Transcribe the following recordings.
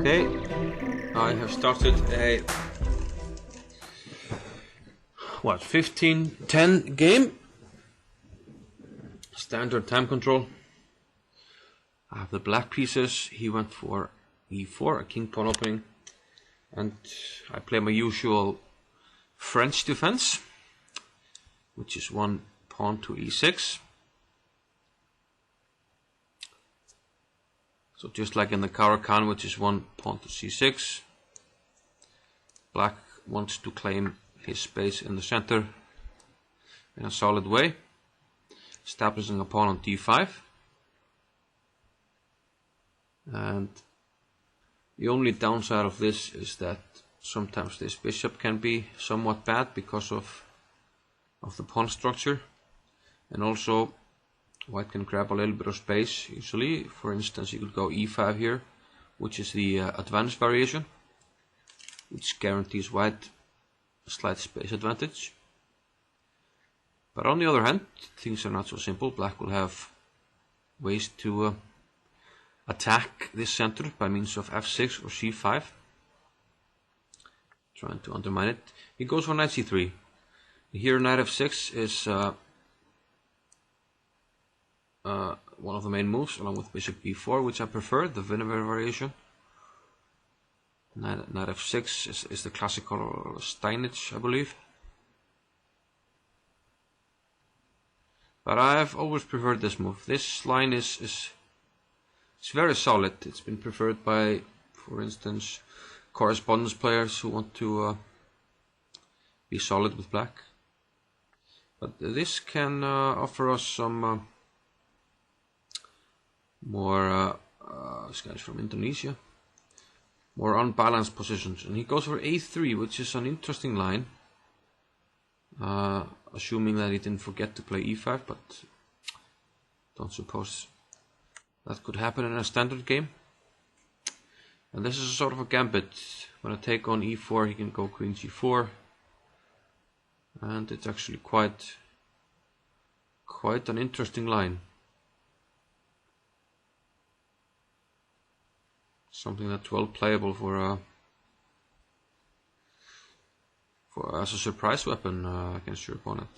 Okay, I have started a 15-10 game. Standard time control. I have the black pieces. He went for e4, a king pawn opening, and I play my usual French defense, which is one pawn to e6. So just like in the Caro-Kann, which is one pawn to c6, black wants to claim his space in the center in a solid way, establishing a pawn on d5. And the only downside of this is that sometimes this bishop can be somewhat bad because of the pawn structure, and also white can grab a little bit of space usually. For instance, you could go e5 here, which is the advanced variation, which guarantees white a slight space advantage. But on the other hand, things are not so simple. Black will have ways to attack this center by means of f6 or c5, trying to undermine it. He goes for knight c3. Here knight f6 is one of the main moves, along with bishop b4, which I prefer, the Vinegar variation. Knight f6 is the classical Steinitz, I believe. But I've always preferred this move. This line is very solid. It's been preferred by, for instance, correspondence players who want to be solid with black. But this can offer us some more, this guy's from Indonesia, more unbalanced positions. And he goes for a3, which is an interesting line, assuming that he didn't forget to play e5, but don't suppose that could happen in a standard game. And this is a sort of a gambit. When I take on e4, he can go queen g4, and it's actually quite an interesting line. Something that's well playable for as a surprise weapon against your opponent.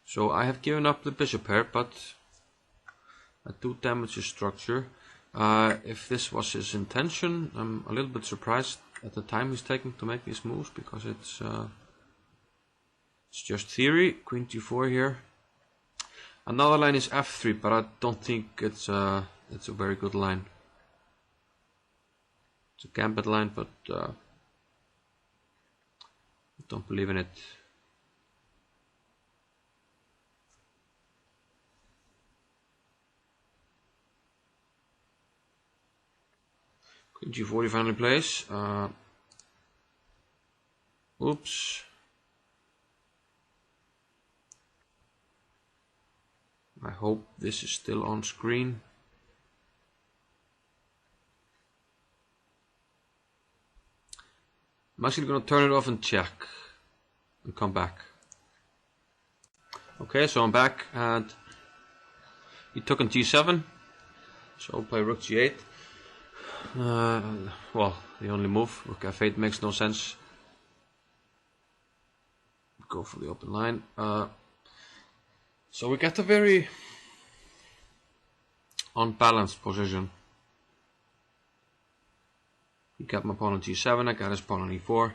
So I have given up the bishop pair, but I do damage his structure. If this was his intention, I'm a little bit surprised at the time he's taking to make these moves, because it's just theory. Queen g4 here. Another line is f3, but I don't think it's a very good line. It's a gambit line, but I don't believe in it. Queen g4 he finally plays. Oops. I hope this is still on screen. I'm actually going to turn it off and check and come back. Okay, so I'm back, and he took on g7, so I'll play rook g8. Well, the only move, rook f8, makes no sense. Go for the open line. So we get a very unbalanced position. He got my pawn on g7, I got his pawn on e4.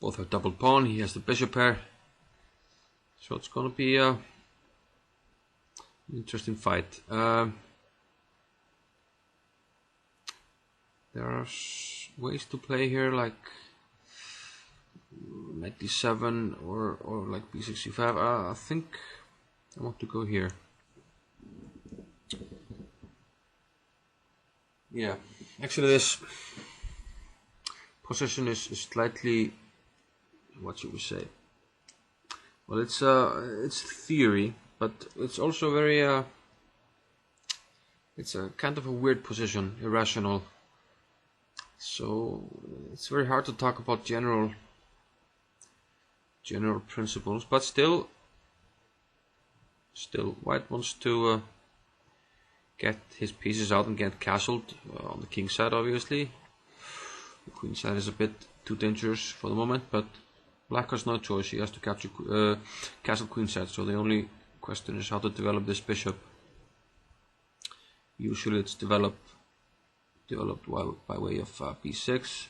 Both have double pawn, he has the bishop pair. So it's going to be an interesting fight. There are ways to play here, like knight d7 or like b6 c5. I think I want to go here. Yeah, actually this position is slightly, what should we say? Well, it's theory, but it's also very it's a kind of a weird position, irrational. So it's very hard to talk about general principles, but still white wants to get his pieces out and get castled on the king side, obviously. The queen side is a bit too dangerous for the moment, but black has no choice. He has to capture castle queen side, so the only question is how to develop this bishop. Usually it's developed by way of b6.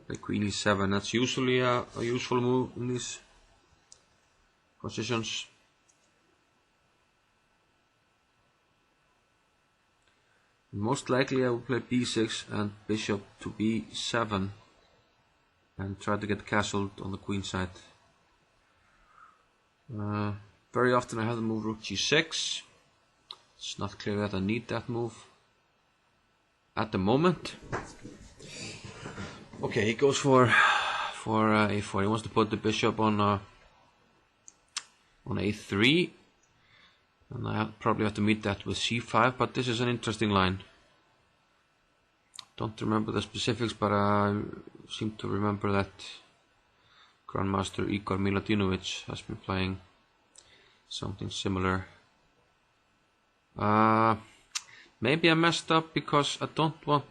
Play queen e7. That's usually a useful move in these positions. Most likely I will play b6 and bishop to b7 and try to get castled on the queen side. Very often I have the move rook g6. It's not clear that I need that move at the moment. Okay, he goes for a4. He wants to put the bishop on a3, and I probably have to meet that with c5. But this is an interesting line. Don't remember the specifics, but I seem to remember that Grandmaster Igor Miladinovic has been playing something similar. Maybe I messed up because I don't want,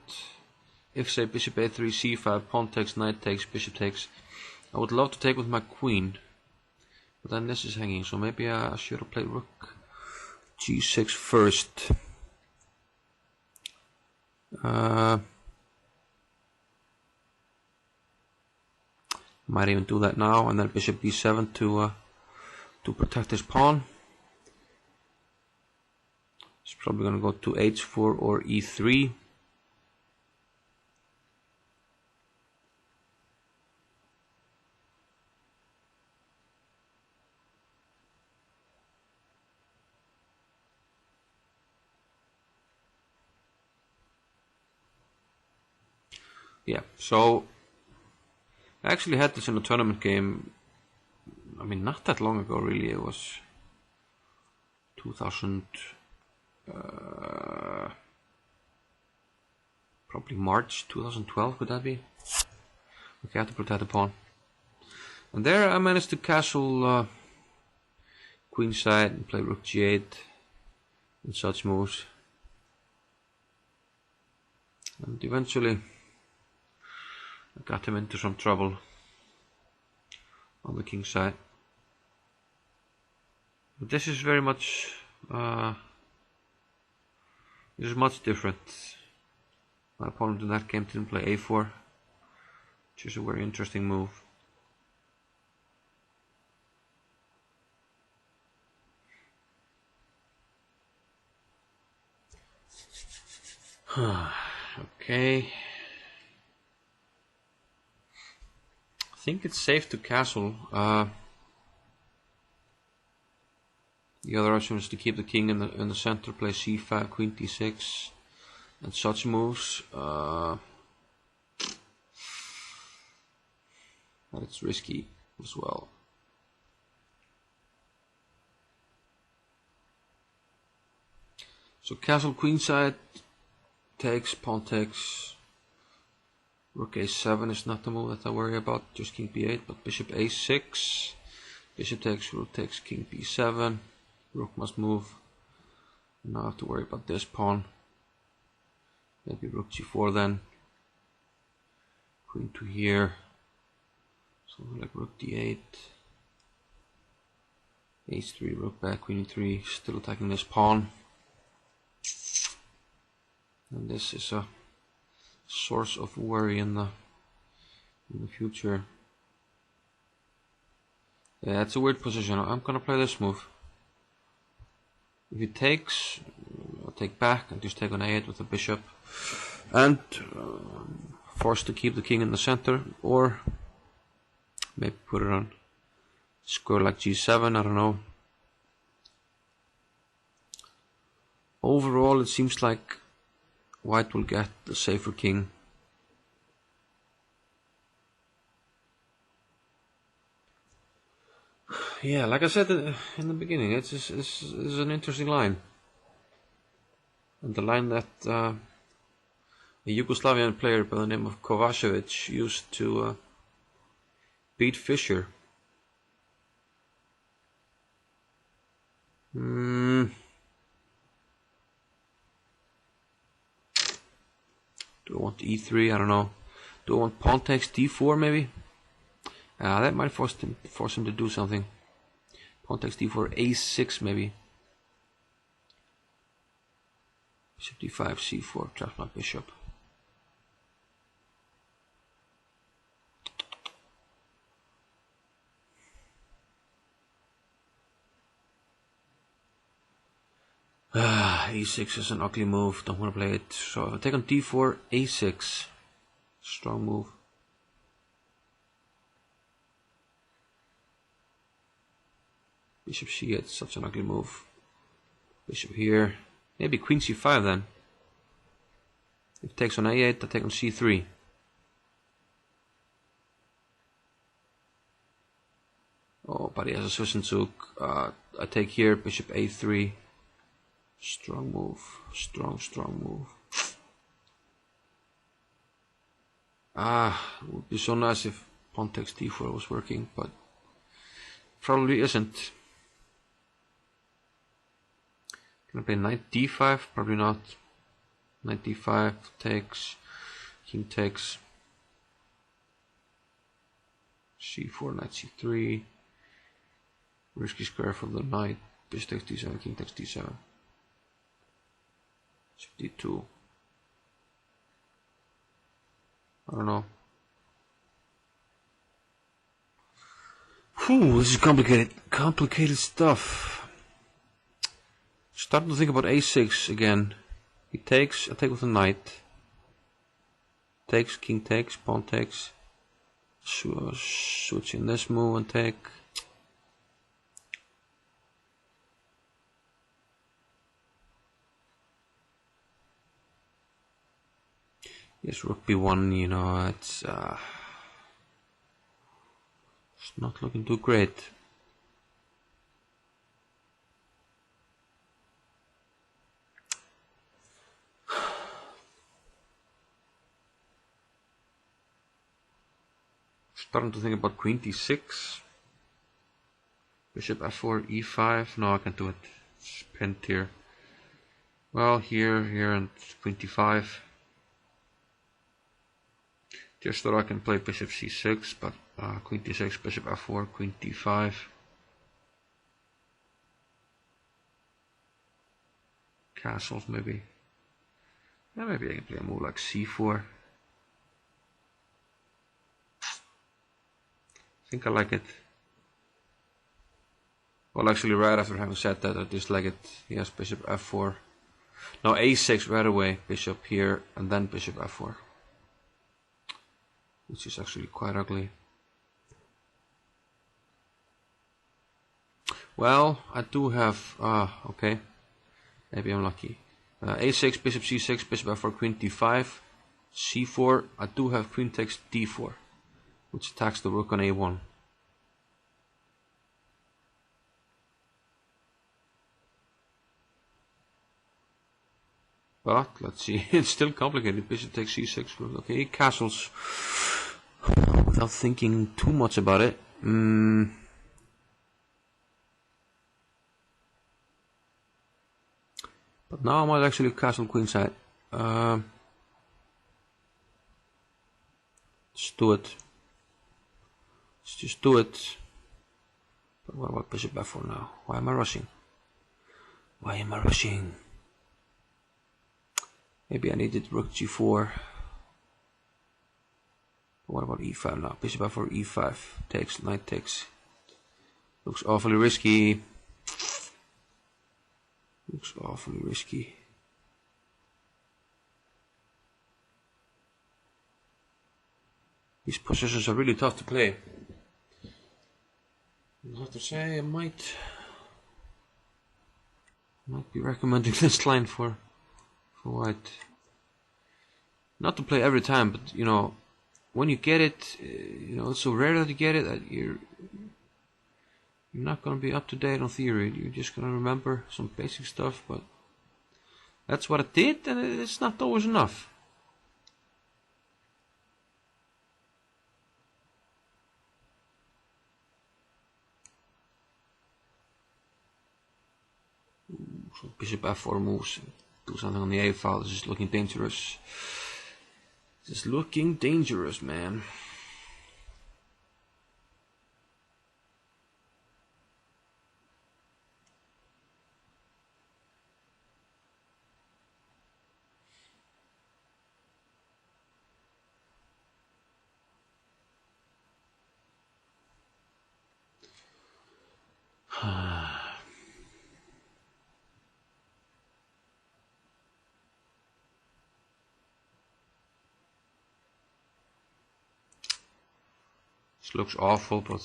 if say bishop a3, c5, pawn takes, knight takes, bishop takes. I would love to take with my queen, but then this is hanging, so maybe I should have played rook g6 first. Might even do that now, and then bishop b7 to protect his pawn. He's probably going to go to h4 or e3. Yeah, so I actually had this in a tournament game. I mean, not that long ago, really. It was 2000, probably March 2012. Could that be? Okay, I have to protect the pawn. And there I managed to castle queen side and play rook g8 and such moves. And eventually I got him into some trouble on the king side. But this is very much this is much different. My opponent in that game didn't play a4, which is a very interesting move. Okay. I think it's safe to castle. The other option is to keep the king in the center, play c5, queen d6, and such moves. But it's risky as well. So castle queen side takes, pawn takes. Rook a7 is not the move that I worry about, just king b8, but bishop a6, bishop takes, rook takes, king b7, rook must move. Now I have to worry about this pawn. Maybe rook g4 then, queen to here, something like rook d8, h3, rook back, queen e3, still attacking this pawn. And this is a source of worry in the future. Yeah, it's a weird position. I'm gonna play this move. If he takes, I'll take back and just take on a8 with the bishop, and forced to keep the king in the center, or maybe put it on square like g7. I don't know. Overall, it seems like white will get the safer king. Yeah, like I said in the beginning, it's an interesting line. And the line that a Yugoslavian player by the name of Kovacevic used to beat Fischer. Do I want e3? I don't know. Do I want pawn takes d4 maybe? That might force him to do something. Pawn takes d4, a6 maybe. Bishop d5, c4, traps my bishop. e6 is an ugly move, don't want to play it. So if I take on d4, a6. Strong move. Bishop c8, such an ugly move. Bishop here. Maybe queen c5 then. If it takes on a8, I take on c3. Oh, but he has a Zwischenzug. I take here, bishop a3. Strong move. Strong move. It would be so nice if pawn takes d4 was working, but probably isn't. Can I play knight d5? Probably not. Knight d5 takes, king takes, c4, knight c3, risky square for the knight, bishop takes d7, king takes d7, bishop d2. I don't know. Whew, this is complicated stuff. Starting to think about a6 again. He takes, I take with the knight. Takes, king takes, pawn takes. Switch in this move and take. Yes, rook b1, you know, it's not looking too great. Starting to think about queen d6. Bishop f4, e5. No, I can't do it. It's pinned here. Well, here, and queen d5. Just thought I can play bishop c6, but queen d6, bishop f4, queen d5. Castles maybe. Yeah, maybe I can play a move like c4. I think I like it. Well, actually, right after having said that, I dislike it. Yes, bishop f4. Now a6 right away, bishop here, and then bishop f4. Which is actually quite ugly. Well, I do have, okay. Maybe I'm lucky. a6, bishop c6, bishop f4, queen d5, c4. I do have queen takes d4, which attacks the rook on a1. But let's see, it's still complicated. Bishop takes c6. Okay, castles without thinking too much about it. But now I might actually castle queenside. Let's do it. Let's just do it. But what about bishop f4 now? Why am I rushing? Why am I rushing? Maybe I needed rook g4. But what about e5 now? Bishop f4, e5. Takes, knight takes. Looks awfully risky. Looks awfully risky. These positions are really tough to play. I have to say I might be recommending this line for white. Not to play every time, but you know, when you get it, you know, it's so rare that you get it that you're You're not gonna be up to date on theory. You're just gonna remember some basic stuff, but that's what it did, and it's not always enough. So bishop f4 moves. Do something on the a file. This is looking dangerous. This is looking dangerous, man. This looks awful, but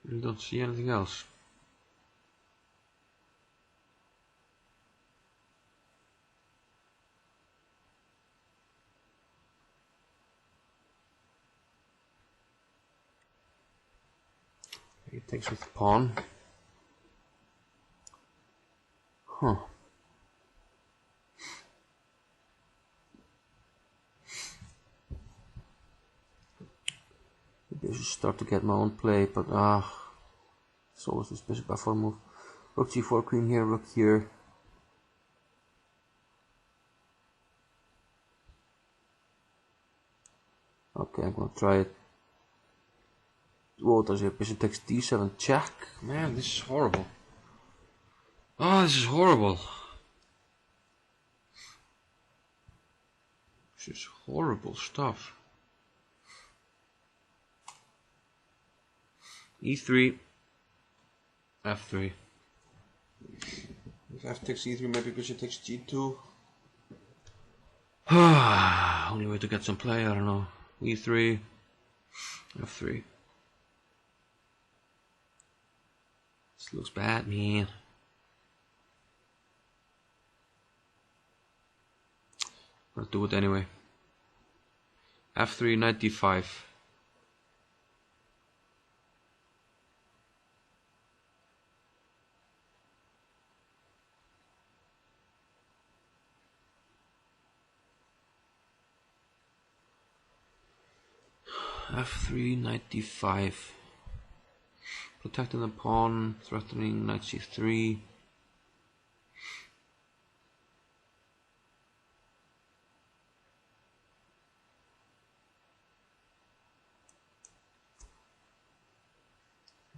I don't see anything else. He takes with the pawn. Huh. Maybe I should start to get my own play, but it's always this bishop f4 move. Rook g4, queen here, rook here. Okay, I'm gonna try it. Whoa, does it? Bishop takes d7 check. Man, this is horrible. Oh, this is horrible. This is horrible stuff. e3, f3. If f takes e3, maybe bishop takes g2. Only way to get some play, I don't know. e3, f3. This looks bad, man. I'll do it anyway. f3, knight d5. f3, knight d5. Protecting the pawn, threatening knight c3.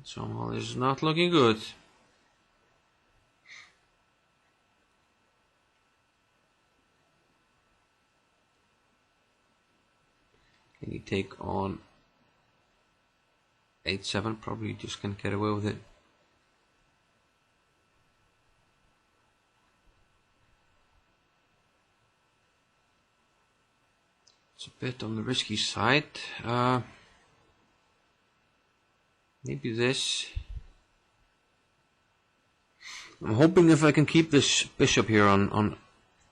Somehow this is not looking good. Can he take on 8-7? Probably just can't get away with it. It's a bit on the risky side. Maybe this. I'm hoping if I can keep this bishop here on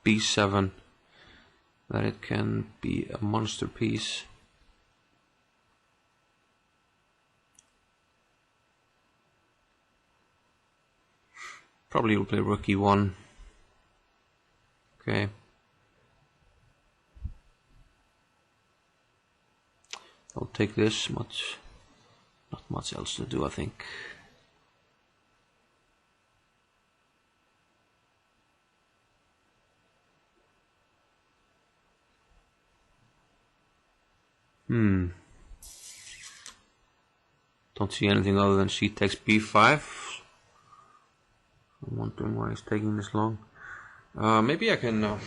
b7, that it can be a monster piece. Probably will play rook e1. Okay. I'll take this. Not much else to do, I think. Don't see anything other than c takes b5. I'm wondering why it's taking this long. Maybe I can. Well,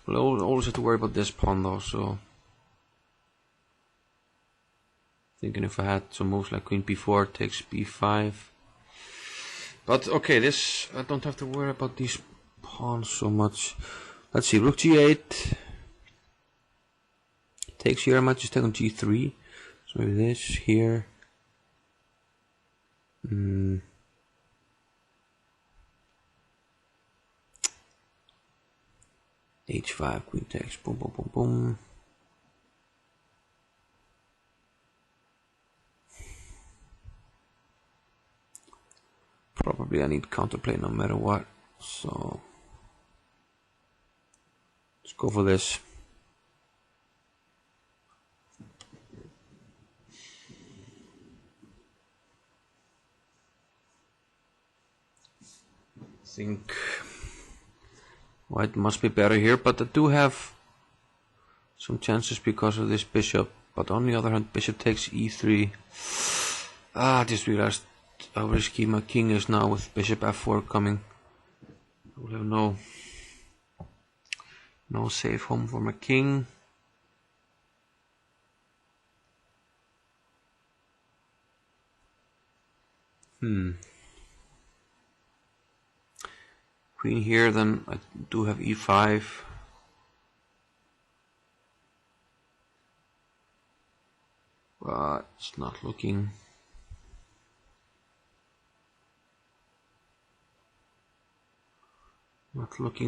I always have to worry about this pawn though, so. Thinking if I had some moves like queen b4 takes b5. But okay, this I don't have to worry about these pawns so much. Let's see, rook g8 takes here. I might just take on g3. So maybe this here. H5, queen takes, boom, boom, boom, boom. Probably I need counterplay no matter what, so let's go for this. I think white must be better here, but I do have some chances because of this bishop. But on the other hand, bishop takes e3. I just realized how risky my king is now with bishop f4 coming. I will have no safe home for my king. Queen here, then I do have e5. But it's not looking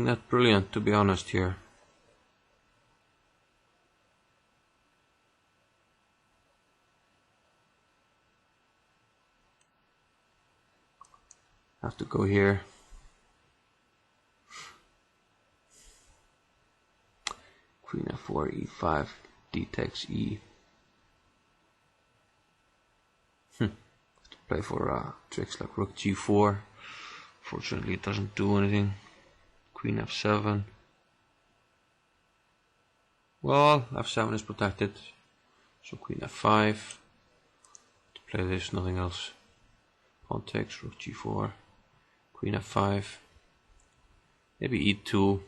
that brilliant, to be honest here. Have to go here. Queen f4, e5, d takes e. Have to play for tricks like rook g4. Fortunately, it doesn't do anything. Queen f7. Well, f7 is protected. So queen f5. To play this, nothing else. Pawn takes, rook g4. Queen f5. Maybe e2.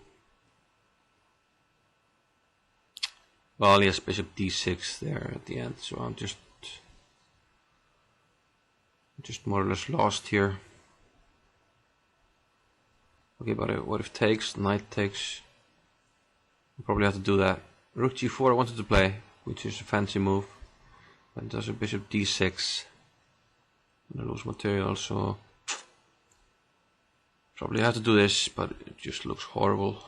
Well, yes, bishop d6 there at the end. So I'm just more or less lost here. Okay, but what if takes? Knight takes. I'll probably have to do that. Rook g4 I wanted to play, which is a fancy move. But it does a bishop d6. And I lose material, so probably have to do this, but it just looks horrible.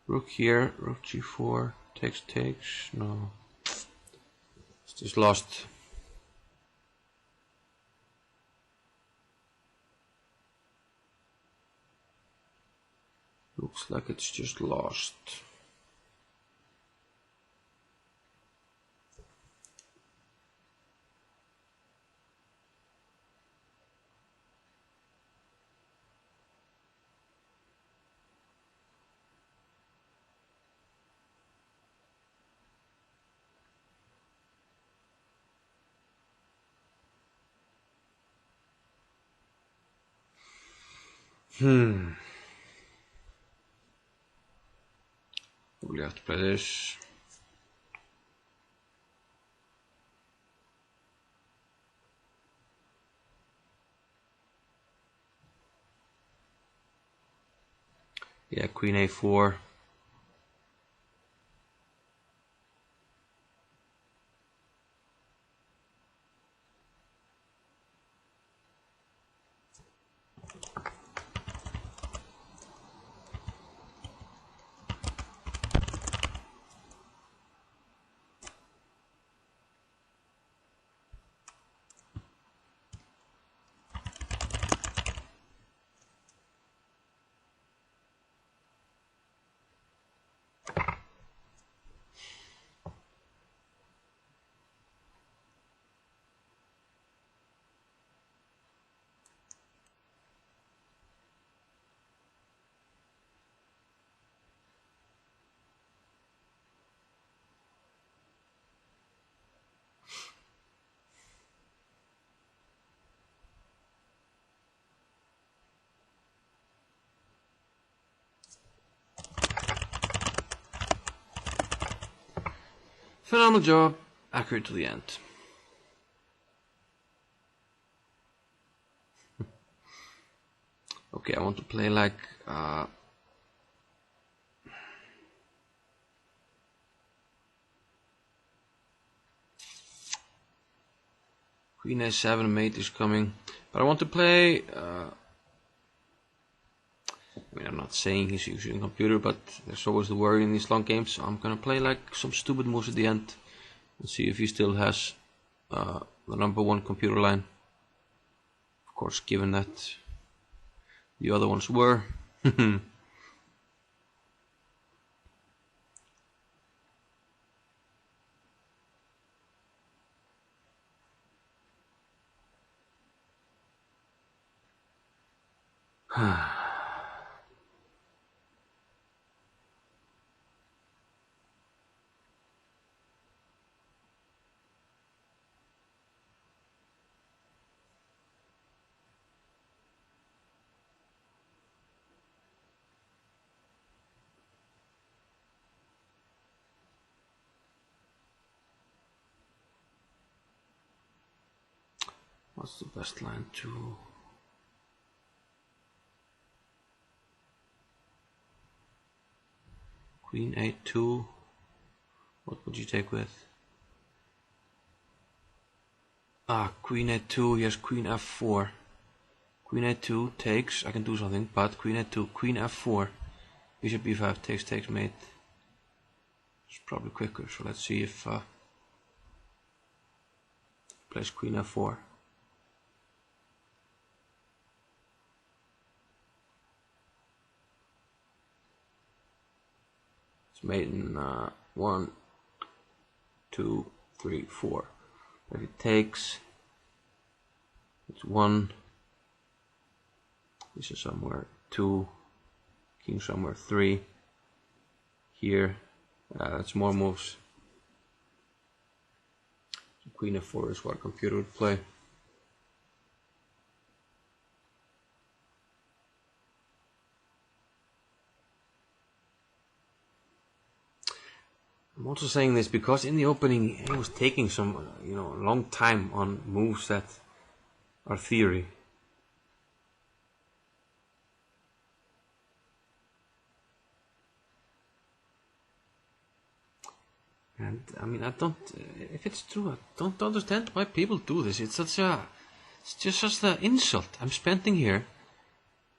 Rook here, rook g4, takes, no. It's just lost. Looks like it's just lost. Probably have to play this. Yeah, queen a4. Phenomenal job, accurate to the end. Okay, I want to play like Queen a7, mate is coming. But I want to play... I mean, I'm not saying he's using a computer, but there's always the worry in these long games. So I'm gonna play like some stupid moves at the end and see if he still has the #1 computer line. Of course, given that the other ones were. What's the best line to... Queen a2. What would you take with? Queen a2, yes, queen f4. Queen a2 takes, I can do something, but queen a2, queen f4. Bishop b5 takes mate. It's probably quicker, so let's see if plays queen f4. It's mate in 1, 2, 3, 4. If it takes, it's 1. This is somewhere 2. King somewhere 3. Here, that's more moves. So queen f4 is what a computer would play. I'm also saying this because in the opening he was taking some, long time on moves that are theory. And I mean, if it's true, I don't understand why people do this. It's just such an insult. I'm spending here,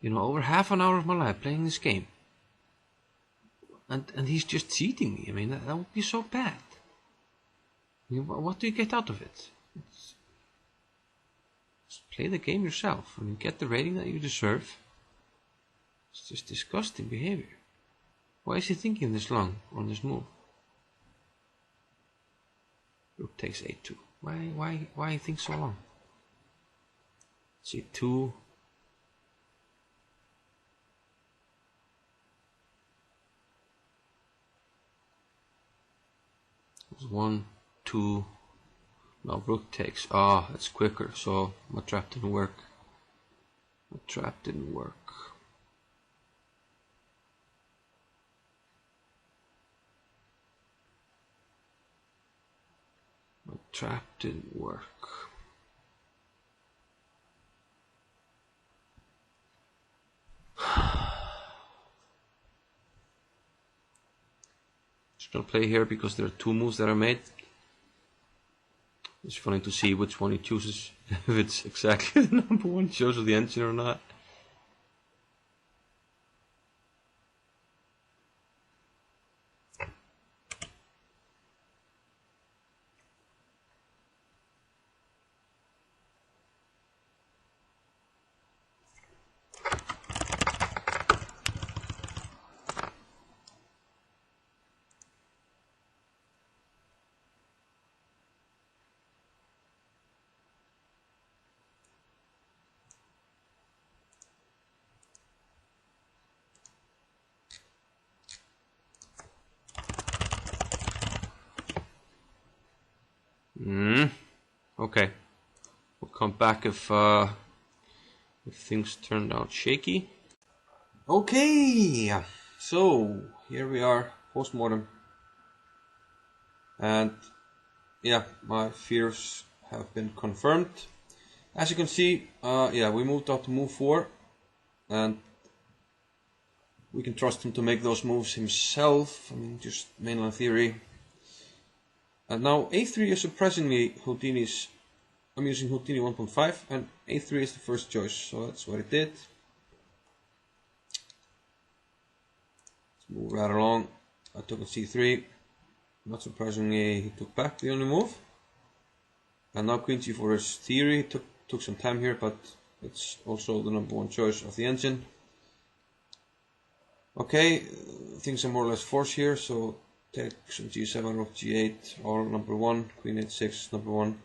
over half an hour of my life playing this game. And he's just cheating me. I mean, that would be so bad. I mean, what do you get out of it? Just play the game yourself. I mean, get the rating that you deserve. It's just disgusting behavior. Why is he thinking this long on this move? Rook takes a2. Why think so long? c2. 1, 2. Now rook takes. It's quicker. So my trap didn't work. My trap didn't work. My trap didn't work. Just gonna play here because there are 2 moves that are made. It's funny to see which one he chooses, if it's exactly the #1 choice of the engine or not. Okay, we'll come back if things turned out shaky. Okay, so here we are, post-mortem, and yeah, my fears have been confirmed. As you can see, we moved up to move 4, and we can trust him to make those moves himself. I mean, just mainline theory. And now a3 is surprisingly Houdini's I'm using Houdini 1.5 and A3 is the first choice, so that's what it did. Let's move right along. I took a C3. Not surprisingly, he took back the only move. And now Queen C4 is theory. Took some time here, but it's also the number one choice of the engine. Okay, things are more or less forced here, so take some G7, Rook G8, all number one, Queen H6, number one.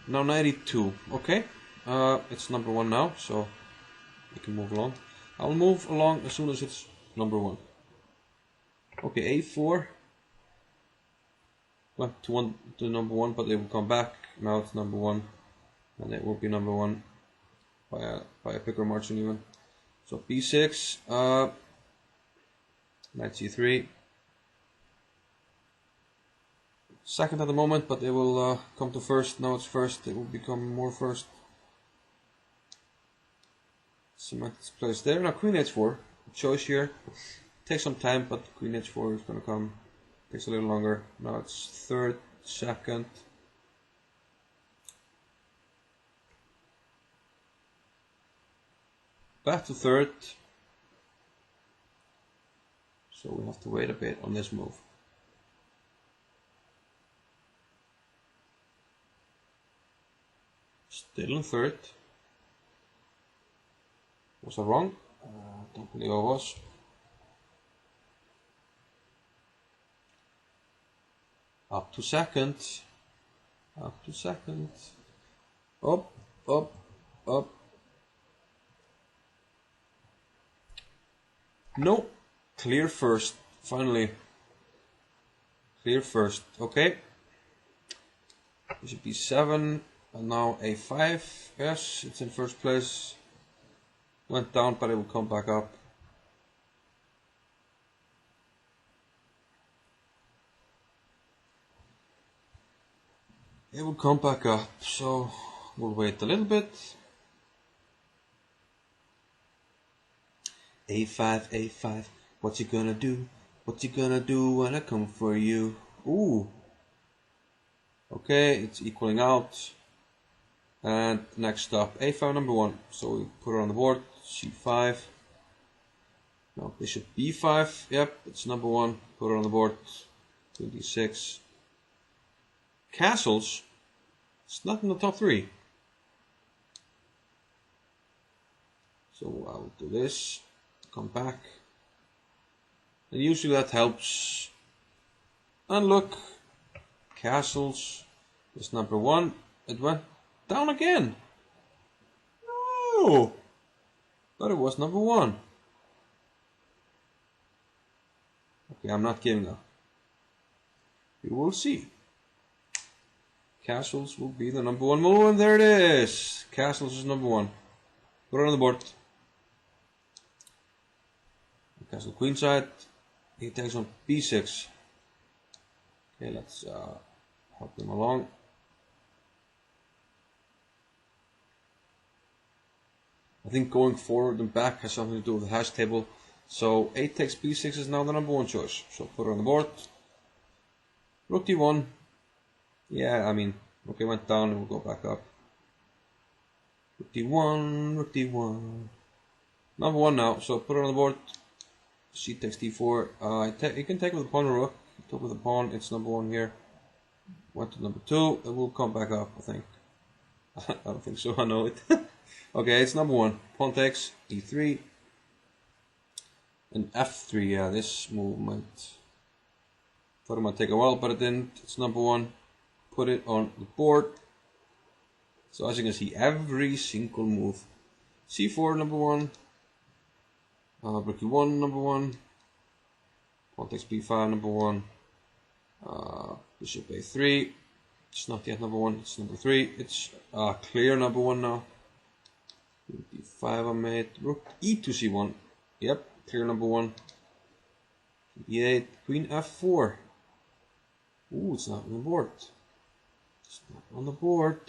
Now 92, okay, it's number one now, so we can move along. I'll move along as soon as it's number one. Okay, A4 went to number one, but it will come back. Now it's number one, and it will be number one by a bigger margin even. So B6, knight C3. Second at the moment, but it will come to first. Now it's first, it will become more first. Cement its place there. Now Queen H4, choice here. Takes some time, but Queen H4 is going to come. Takes a little longer. Now it's third, second. Back to third. So we have to wait a bit on this move. Still in third. Was I wrong? Don't believe I was. Up to second. Up to second. Up, up, up. No. Clear first. Finally. Clear first. Okay. Bishop B7. And now A5. Yes, it's in first place. Went down, but it will come back up. It will come back up, so we'll wait a little bit. A5, A5, what you gonna do? What you gonna do when I come for you? Ooh. Okay, it's equaling out. And next up, A5 number one. So we put it on the board, C5. Now bishop B5, yep, it's number one. Put it on the board, Queen D6. Castles, it's not in the top three. So I'll do this, come back. And usually that helps. And look, castles is number one. It went down again. No, but it was number one. Okay, I'm not giving up. We will see. Castles will be the number one move, and there it is. Castles is number one. Put it on the board. Castle queenside. He takes on B6. Okay, let's help him along. I think going forward and back has something to do with the hash table. So A takes B6 is now the number one choice. So put it on the board. Rook D1. Yeah, I mean, okay, went down and we'll go back up. Rook D1, Rook D1. Number one now, so put it on the board. C takes D4. You can take with the pawn or rook. Took with the pawn, it's number one here. Went to number two, it will come back up, I think. I don't think so, I know it. Okay, it's number one. Pawn takes, E3. And F3, yeah, this move might... Thought it might take a while, but it didn't. It's number one. Put it on the board. So as you can see, every single move. C4 number one. Rook E1 number one. Pawn takes B5 number one. Bishop A3. It's not yet number one. It's number three. It's clear number one now. D5 I made. Rook E2 C1. Yep, clear number one. E8. Queen F4. Ooh, it's not on the board. It's not on the board.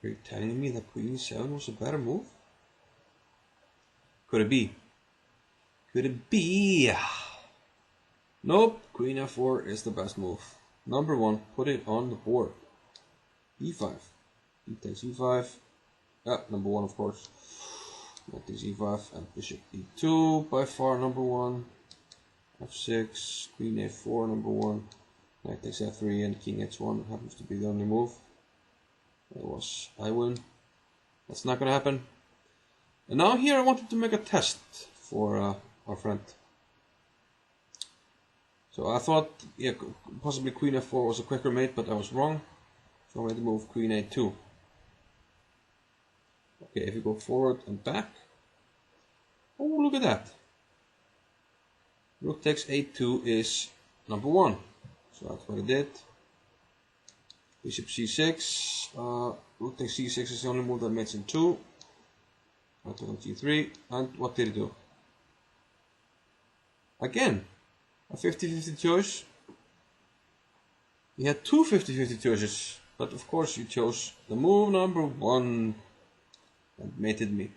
Are you telling me that queen e7 was a better move? Could it be? Could it be? Nope, queen f4 is the best move. Number one, put it on the board. e5. He takes e5. Number one, of course. Knight takes e5 and bishop e2, by far number one. f6, queen a4, number one. Knight takes f3 and king h1 happens to be the only move. That was I win. That's not gonna happen. And now here I wanted to make a test for our friend. So I thought, yeah, possibly queen f4 was a quicker mate, but I was wrong. So I made the move queen a2. Okay, if you go forward and back. Oh, look at that. Rook takes a2 is number one. So that's what I did. Bishop c6. Rook takes c6 is the only move that mates in 2. I took on g3. And what did he do? Again, a 50-50 choice. He had two 50-50 choices. But of course you chose the move number one and mated me.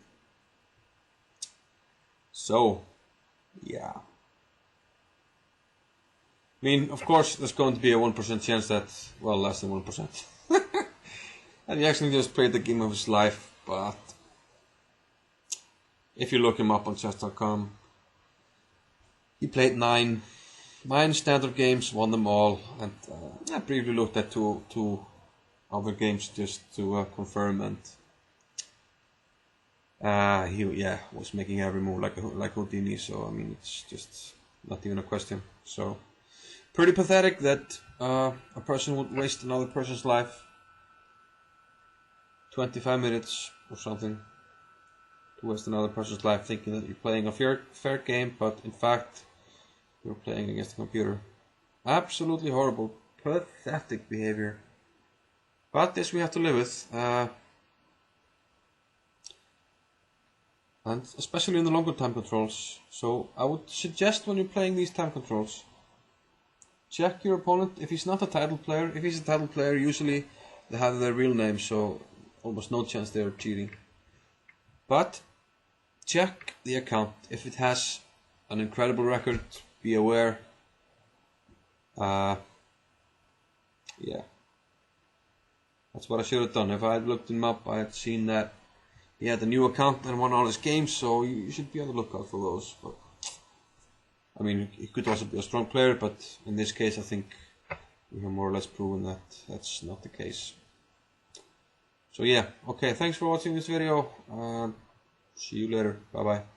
So, yeah. I mean, of course, there's going to be a 1% chance that, well, less than 1%. And he actually just played the game of his life, but if you look him up on chess.com, he played nine standard games, won them all, and I briefly looked at two other games just to confirm, and he was making every move like Houdini. So I mean, it's just not even a question. So pretty pathetic that a person would waste another person's life, 25 minutes or something, to waste another person's life thinking that you're playing a fair game, but in fact you're playing against the computer. Absolutely horrible, pathetic behavior. But this we have to live with. And especially in the longer time controls. So I would suggest when you're playing these time controls, check your opponent if he's not a title player. If he's a title player, usually they have their real name, so almost no chance they're cheating. But check the account. If it has an incredible record, be aware. Yeah. That's what I should have done. If I had looked him up, I had seen that he had a new account and won all his games, so you should be on the lookout for those. But I mean, he could also be a strong player, but in this case I think we have more or less proven that that's not the case. So yeah, okay, thanks for watching this video. See you later. Bye bye.